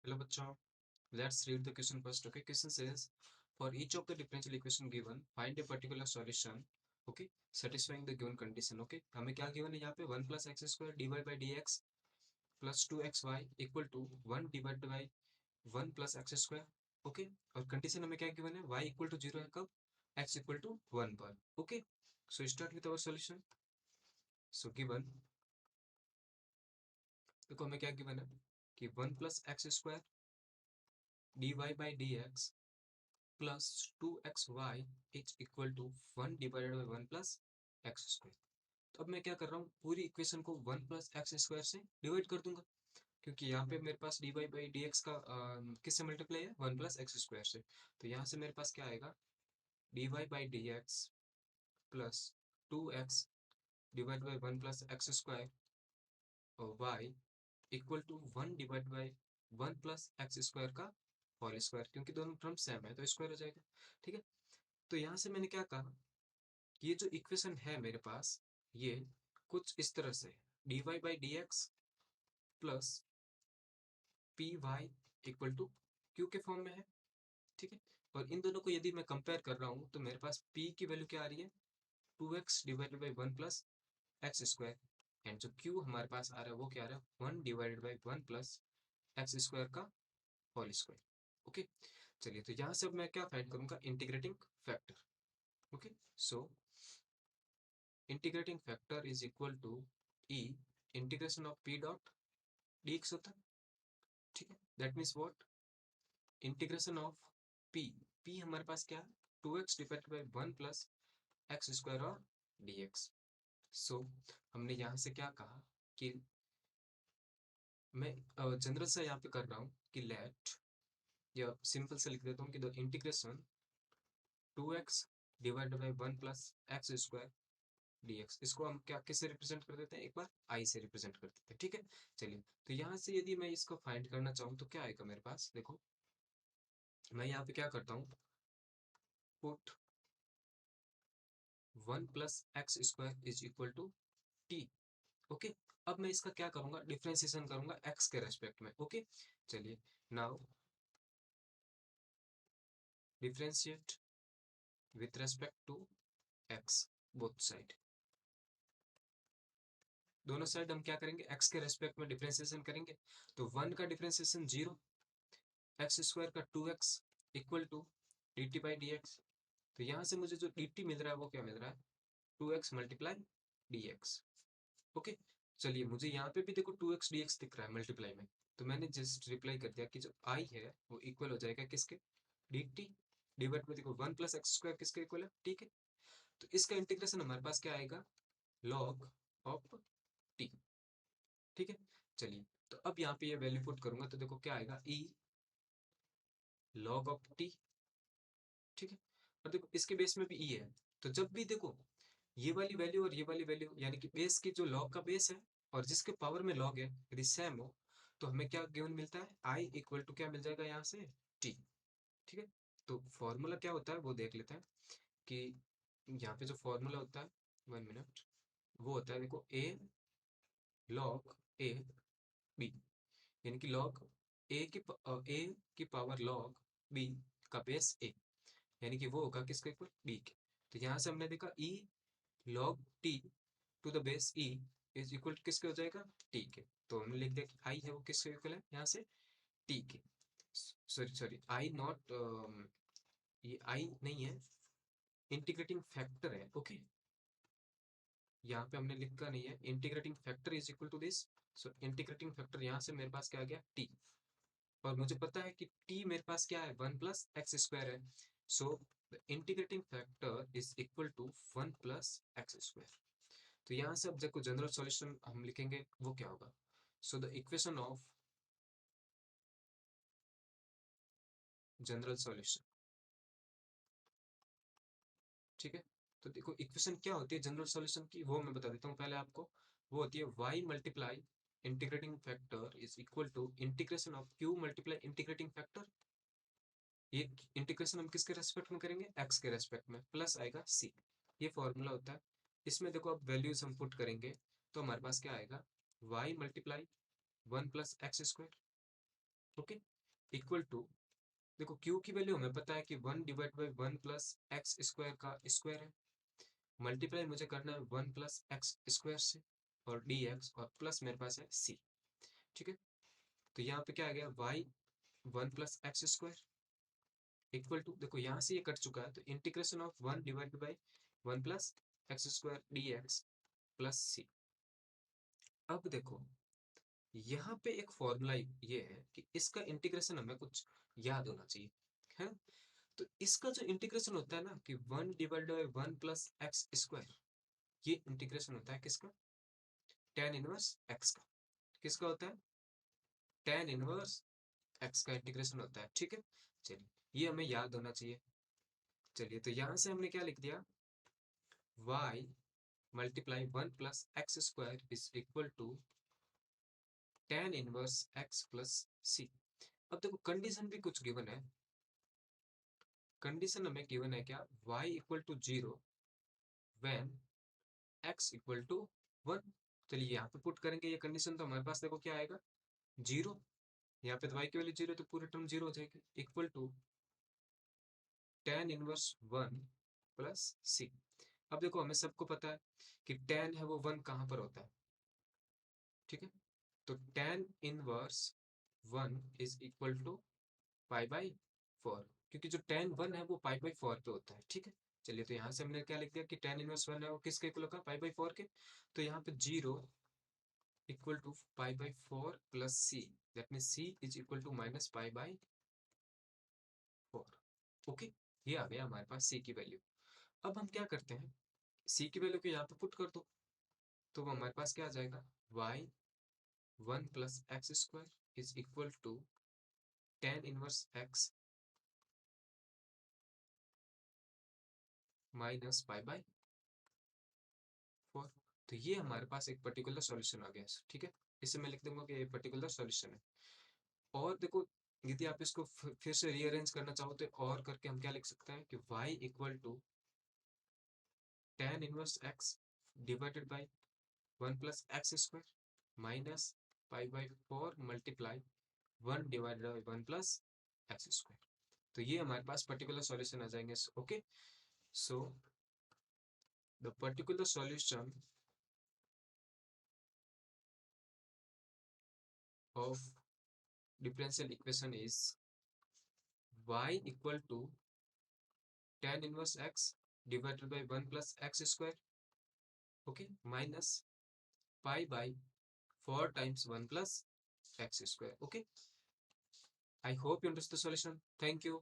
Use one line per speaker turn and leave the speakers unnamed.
Hello bachcho, let's read the question first. Okay, question says for each of the differential equation given, find a particular solution. Okay, satisfying the given condition. Okay, हमें क्या given है यहाँ पे 1 plus x square dy by dx plus 2xy equal to 1 divided by 1 plus x square. Okay, और condition हमें क्या given है y equal to 0 है कब x equal to 1 पर. Okay, so start with our solution. So given देखो हमें क्या given है कि 1 plus x square dy by dx plus 2xy is equal to 1 divided by 1 plus x square. तो अब मैं क्या कर रहा हूँ, पूरी इक्वेशन को 1 प्लस एक्स स्क्वायर से डिवाइड कर दूंगा, क्योंकि यहाँ पे मेरे पास d y by d x का किससे मल्टीप्लाई है 1 प्लस एक्स स्क्वायर से. तो यहाँ से मेरे पास क्या आएगा, d y by d x plus 2x divide by 1 plus x square और y equal to 1 divide by 1 plus x square का होल स्क्वायर, क्योंकि दोनों टर्म सेम है तो स्क्वायर हो जाएगा. ठीक है, तो यहाँ से मैंने क्या कहा, ये जो इक्वेशन है मेरे पास, ये कुछ इस तरह से d y by d x plus p y equal to q के फॉर्म में है. ठीक है, और इन दोनों को यदि मैं कंपेयर कर रहा हूँ तो मेरे पास p की वैल्यू क्या आ रही है, 2x divided by 1 plus x square, and जो q हमारे पास आ रहा है वो क्या आ रहा है 1 divided by 1 plus x square का होल स्क्वायर. ओके, चलिए तो यहाँ से अब मैं क्या फाइंड करूंगा, integrating factor. Okay, so integrating factor is equal to e integration of p dot dx होता है. ठीक है, that means what, integration of p, p हमारे पास क्या है 2x divided by 1 plus x square और dx. सो हमने यहाँ से क्या कहा कि मैं जनरल सा यहाँ पे कर रहा हूँ कि लेट, या सिंपल से लिख देता हूँ कि the integration 2x divided by 1 plus x square dx, इसको हम क्या किससे रिप्रेजेंट कर देते हैं, एक बार i से रिप्रेजेंट कर देते हैं. ठीक है, चलिए तो यहाँ से यदि मैं इसको फाइंड करना चाहूँ तो क्या आएगा मेरे पास, देखो मैं यहाँ पे क्या करता हूँ, put 1 plus x square is equal to t. Okay, अब मैं इसका क्या करूंगा, डिफ्रेंसिएशन करूंगा x के रेस्पेक्ट में. ओके, चलिए now differentiate with respect to x, both side, दोनों साइड हम क्या करेंगे x के रेस्पेक्ट में डिफ्रेंसिएशन करेंगे. तो 1 का डिफ्रेंसिएशन 0, एक्स स्क्वायर का 2x equal to d t by d x. तो यहाँ से मुझे जो डी टी मिल रहा है वो क्या मिल रहा है, 2x multiply D x. Okay, चलिए मुझे यहाँ पे भी देखो 2x dx दिख रहा है मल्टीप्लाई में, तो मैंने जस्ट रिप्लाई कर दिया कि जो i है वो इक्वल हो जाएगा किसके, dt डिवाइड में, देखो 1 प्लस एक्स स्क्वायर किसके इक्वल है, ठीक है. तो इसका इंटीग्रेशन हमारे पास क्या आएगा, log ऑफ t. ठीक है, चलिए तो अब यहाँ पे ये वैल्यू पुट करूंगा तो देखो क्या आएगा, e log ऑफ t. ठीक है, और देखो इसके बेस में भी e है, तो जब भी देखो ये वाली वैल्यू और ये वाली वैल्यू, यानी कि बेस की जो लॉग का बेस है और जिसके पावर में लॉग है यदि सेम हो, तो हमें क्या गिवन मिलता है, आई इक्वल टू क्या मिल जाएगा यहाँ से, टी. ठीक है, तो फॉर्मूला क्या होता है वो देख लेते हैं कि यहाँ पे जो फॉर्मूला होता है, 1 मिनट, वो होता है देखो ए लॉग ए बी, यानी कि लॉग ए की पावर लॉग बी का बेस ए, यानी कि वो होगा किसके इक्वल, बी के. तो यहाँ से हमने देखा e log t to the base e is equal to किसके हो जाएगा, t के. तो हमने लिख दिया कि i है वो किसके इक्वल है यहाँ से, t के. सॉरी सॉरी, i नॉट, ये i नहीं है, इंटीग्रेटिंग फैक्टर है. ओके, यहाँ पे हमने लिखा नहीं है, integrating factor is equal to this. So integrating factor यहाँ से मेरे पास क्या आ गया, t. और मुझे पता है कि t मेरे पास क्या है 1 प्लस एक्स स्क्वायर है. So the integrating factor is equal to 1 plus x square. तो यहाँ से अब देखो जनरल सॉल्यूशन हम लिखेंगे वो क्या होगा, so the equation of general solution. ठीक है, तो देखो इक्वेशन क्या होती है जनरल सॉल्यूशन की, वो मैं बता देता हूँ पहले आपको. वो होती है y multiply integrating factor is equal to integration of q multiply integrating factor. ये इंटीग्रेशन हम किसके रेस्पेक्ट में करेंगे, x के रेस्पेक्ट में, प्लस आएगा c. ये फॉर्मूला होता है. इसमें देखो अब वैल्यूज हम पुट करेंगे तो हमारे पास क्या आएगा, y multiply 1 plus x square. Okay, equal to, देखो क्यू की वैल्यू हमें पता है कि 1 divide by 1 plus x square का स्क्वायर है, मल्टीप्लाई मुझे करना है 1 प्लस एक्स स्क्वायर से और डी एक्स, और प्लस मेरे पास है सी। ठीक है, तो यहाँ पे क्या आ गया, y 1 plus x square equal to, देखो यहाँ से ये कट चुका है, तो integration of 1 divide by 1 plus x square d x plus c. अब देखो यहाँ पे एक फॉर्मूला ये है कि इसका इंटीग्रेशन हमें कुछ याद होना चाहिए, है। तो इसका जो इंटीग्रेशन होता है ना कि 1 divide by 1 plus x square, ये इंटीग्रेशन होता है किसका, tan इनवर्स एक्स का। किसका होता है, tan इनवर्स एक्स का इंटीग्रेशन होता है। ठीक है, चलिए ये हमें याद होना चाहिए। चलिए तो यहाँ से हमने क्या लिख दिया, y multiply 1 plus x square is equal to tan inverse x plus c. अब देखो कंडीशन भी कुछ गिवन है, कंडीशन हमें गिवन है क्या, y equal to 0 when x equal to 1। चलिए यहाँ पे पुट करेंगे ये कंडीशन, तो हमारे पास देखो क्या आएगा, 0। यहाँ पे तो y की वैल्यू 0, तो पूरे टर्म 0 हो जाएगी, equal to tan inverse 1 plus c. अब देखो हमें सबको पता है कि tan है वो 1 कहाँ पर होता है। ठीक है, तो tan inverse 1 is equal to pi by 4, क्योंकि जो tan 1 है वो पाई बाई 4 पे होता है। ठीक है, चलिए तो यहाँ से हमने क्या लिख दिया कि tan इनवर्स 1 है वो किसके इक्वल होगा, पाई बाई 4 के। तो यहाँ पे 0 equal to pi by 4 plus c, that mean c is equal to minus pi by 4। Okay, ये आ गया हमारे पास सी की वैल्यू। अब हम क्या करते हैं, सी की वैल्यू को यहाँ पे पुट कर दो, तो वो हमारे पास क्या आ जाएगा, y 1 plus x square is equal to tan inverse x minus pi by 4। तो ये हमारे पास एक पर्टिकुलर सॉल्यूशन आ गया। ठीक है, इसे मैं लिख दूंगा कि ये पर्टिकुलर सॉल्यूशन है। और देखो यदि आप इसको फिर से रीअरेंज करना चाहो तो और करके हम क्या लिख सकते हैं कि y equal to tan inverse x divided by 1 plus x square minus pi by 4 multiply 1 divided by 1 plus x square. तो ये हमारे पास पर्टिकुलर सॉल्यूशन आ जाएंगे। Okay, so the particular solution of differential equation is y equal to tan inverse x divided by 1 plus x square, okay, minus pi by 4 times 1 plus x square. Okay, I hope you understood the solution. Thank you.